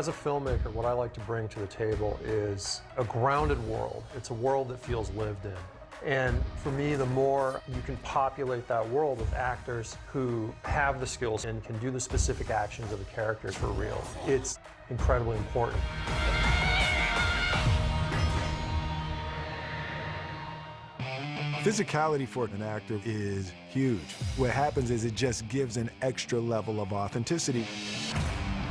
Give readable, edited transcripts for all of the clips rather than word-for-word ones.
As a filmmaker, what I like to bring to the table is a grounded world. It's a world that feels lived in. And for me, the more you can populate that world with actors who have the skills and can do the specific actions of the characters for real, it's incredibly important. Physicality for an actor is huge. What happens is it just gives an extra level of authenticity.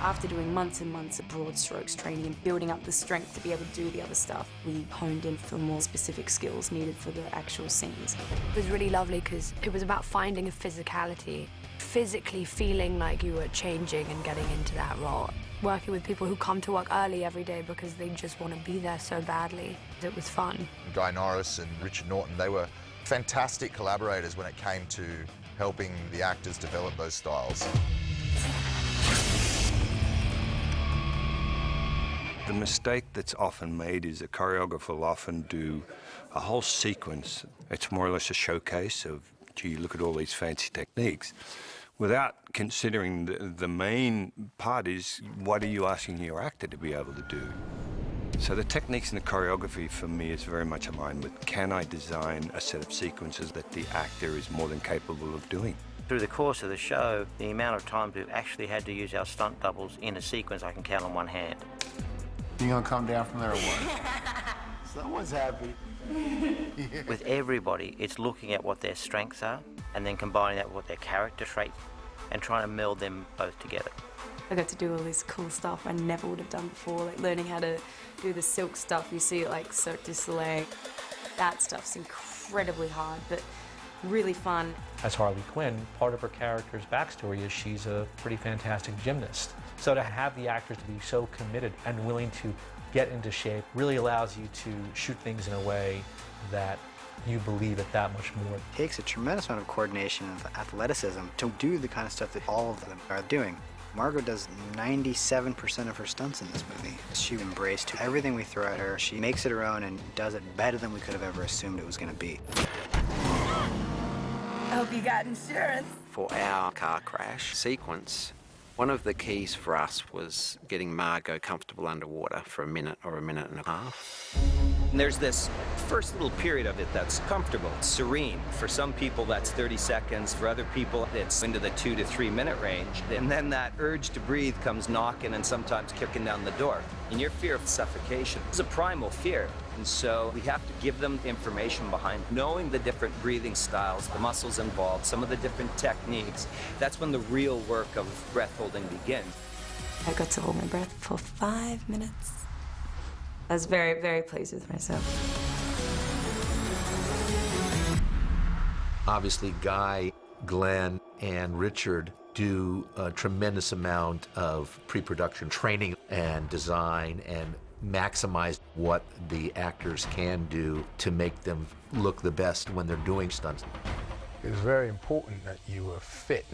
After doing months and months of broad strokes training and building up the strength to be able to do the other stuff, we honed in for more specific skills needed for the actual scenes. It was really lovely because it was about finding a physicality, physically feeling like you were changing and getting into that role. Working with people who come to work early every day because they just want to be there so badly. It was fun. Guy Norris and Richard Norton, they were fantastic collaborators when it came to helping the actors develop those styles. The mistake that's often made is a choreographer will often do a whole sequence. It's more or less a showcase of, gee, look at all these fancy techniques, without considering the main part is, what are you asking your actor to be able to do? So the techniques and the choreography for me is very much aligned with, can I design a set of sequences that the actor is more than capable of doing? Through the course of the show, the amount of times we've actually had to use our stunt doubles in a sequence I can count on one hand. You gonna come down from there or what? Someone's happy. With everybody, it's looking at what their strengths are and then combining that with what their character traits and trying to meld them both together. I got to do all this cool stuff I never would have done before, like learning how to do the silk stuff you see at like Cirque du Soleil. That stuff's incredibly hard, but really fun. As Harley Quinn, part of her character's backstory is she's a pretty fantastic gymnast. So to have the actors to be so committed and willing to get into shape really allows you to shoot things in a way that you believe it that much more. It takes a tremendous amount of coordination and athleticism to do the kind of stuff that all of them are doing. Margot does 97% of her stunts in this movie. She embraced everything we throw at her. She makes it her own and does it better than we could have ever assumed it was going to be. I hope you got insurance. For our car crash sequence, one of the keys for us was getting Margot comfortable underwater for a minute or a minute and a half. And there's this first little period of it that's comfortable, serene. For some people, that's 30 seconds. For other people, it's into the 2 to 3 minute range. And then that urge to breathe comes knocking and sometimes kicking down the door. And your fear of suffocation is a primal fear. And so we have to give them information behind knowing the different breathing styles, the muscles involved, some of the different techniques. That's when the real work of breath holding begins. I got to hold my breath for 5 minutes. I was very, very pleased with myself. Obviously, Guy, Glenn, and Richard do a tremendous amount of pre-production training and design and maximize what the actors can do to make them look the best when they're doing stunts. It was very important that you were fit.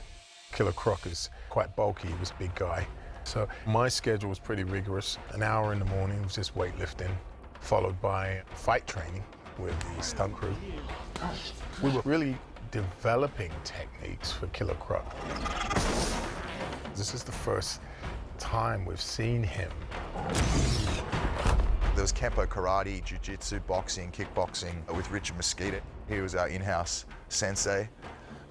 Killer Croc is quite bulky, he was a big guy. So my schedule was pretty rigorous. An hour in the morning was just weightlifting, followed by fight training with the stunt crew. We were really developing techniques for Killer Croc. This is the first time we've seen him. There was Kempo karate, jiu-jitsu, boxing, kickboxing with Richard Mosquito. He was our in-house sensei,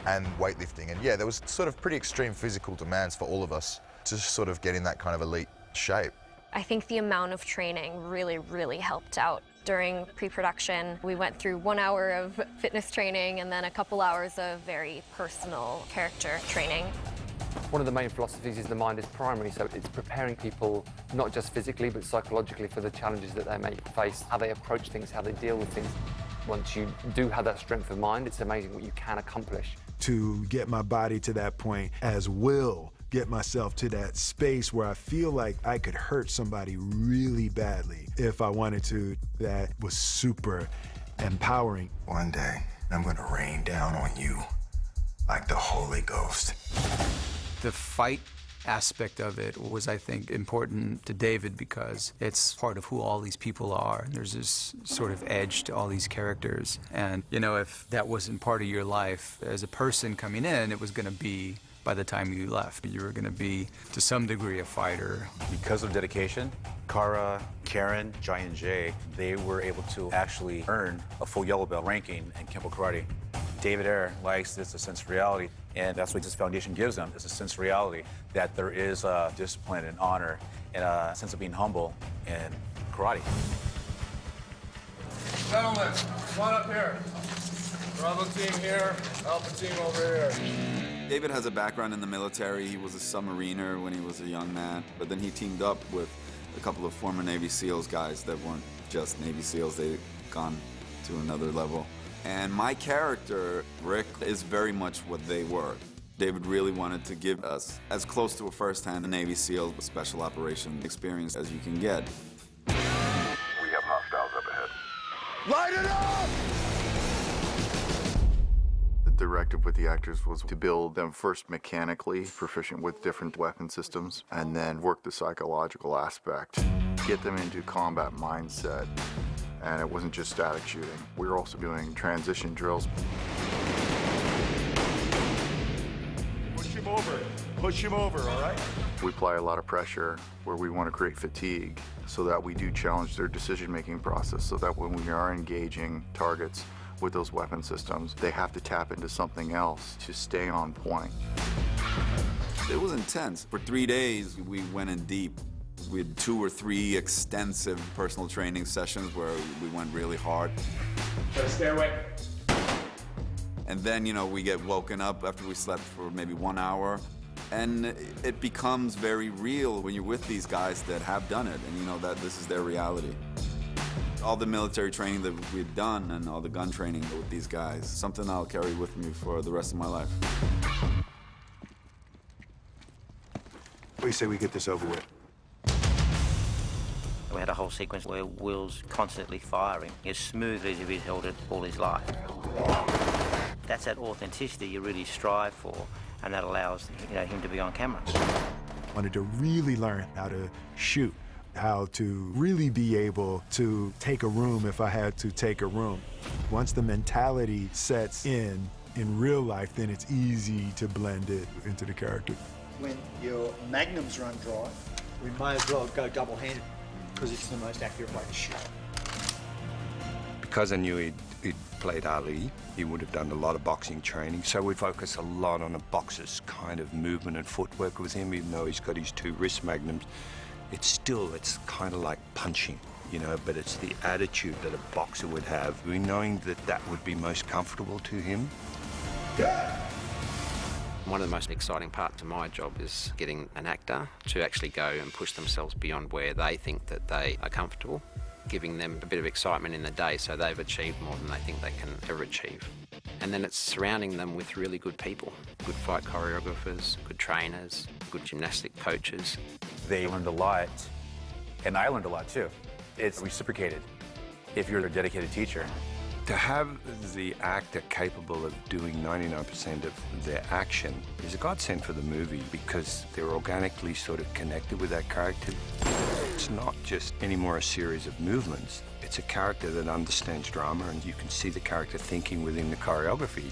and weightlifting. And yeah, there was sort of pretty extreme physical demands for all of us to sort of get in that kind of elite shape. I think the amount of training really, really helped out. During pre-production, we went through 1 hour of fitness training and then a couple hours of very personal character training. One of the main philosophies is the mind is primary, so it's preparing people not just physically but psychologically for the challenges that they may face, how they approach things, how they deal with things. Once you do have that strength of mind, it's amazing what you can accomplish. To get my body to that point, as will get myself to that space where I feel like I could hurt somebody really badly if I wanted to, that was super empowering. One day, I'm gonna rain down on you like the Holy Ghost. The fight aspect of it was, I think, important to David because it's part of who all these people are. And there's this sort of edge to all these characters. And, you know, if that wasn't part of your life as a person coming in, it was going to be by the time you left. You were going to be, to some degree, a fighter. Because of dedication, Kara, Karen, Jai, and Jay, they were able to actually earn a full yellow belt ranking in Kempo Karate. David Ayer likes this, a sense of reality, and that's what this foundation gives them, is a sense of reality, that there is a discipline and honor and a sense of being humble in karate. Gentlemen, come on up here. Bravo team here, Alpha team over here. David has a background in the military. He was a submariner when he was a young man, but then he teamed up with a couple of former Navy SEALs guys that weren't just Navy SEALs, they'd gone to another level. And my character, Rick, is very much what they were. David really wanted to give us as close to a first-hand Navy SEAL special operation experience as you can get. We have hostiles up ahead. Light it up! The directive with the actors was to build them first mechanically proficient with different weapon systems, and then work the psychological aspect, get them into combat mindset. And it wasn't just static shooting. We were also doing transition drills. Push him over. Push him over, all right? We apply a lot of pressure where we want to create fatigue so that we do challenge their decision-making process, so that when we are engaging targets with those weapon systems, they have to tap into something else to stay on point. It was intense. For 3 days, we went in deep. We had 2 or 3 extensive personal training sessions where we went really hard. Stay away. And then, you know, we get woken up after we slept for maybe 1 hour. And it becomes very real when you're with these guys that have done it and you know that this is their reality. All the military training that we've done and all the gun training with these guys, something I'll carry with me for the rest of my life. What do you say we get this over with? We had a whole sequence where Will's constantly firing as smoothly as if he'd held it all his life. That's that authenticity you really strive for, and that allows him to be on camera. I wanted to really learn how to shoot, how to really be able to take a room if I had to take a room. Once the mentality sets in real life, then it's easy to blend it into the character. When your magnums run dry, we may as well go double-handed, because it's the most accurate way to shoot. Because I knew he'd played Ali, he would have done a lot of boxing training, so we focus a lot on a boxer's kind of movement and footwork with him, even though he's got his 2 wrist magnums. It's kind of like punching, but it's the attitude that a boxer would have, knowing that that would be most comfortable to him. One of the most exciting parts of my job is getting an actor to actually go and push themselves beyond where they think that they are comfortable, giving them a bit of excitement in the day so they've achieved more than they think they can ever achieve. And then it's surrounding them with really good people, good fight choreographers, good trainers, good gymnastic coaches. They learned a lot, and I learned a lot too. It's reciprocated if you're a dedicated teacher. To have the actor capable of doing 99% of their action is a godsend for the movie because they're organically sort of connected with that character. It's not just anymore a series of movements. It's a character that understands drama and you can see the character thinking within the choreography.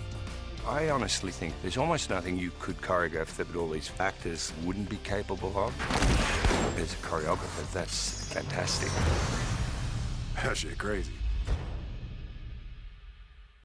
I honestly think there's almost nothing you could choreograph that all these actors wouldn't be capable of. As a choreographer, that's fantastic. That shit crazy.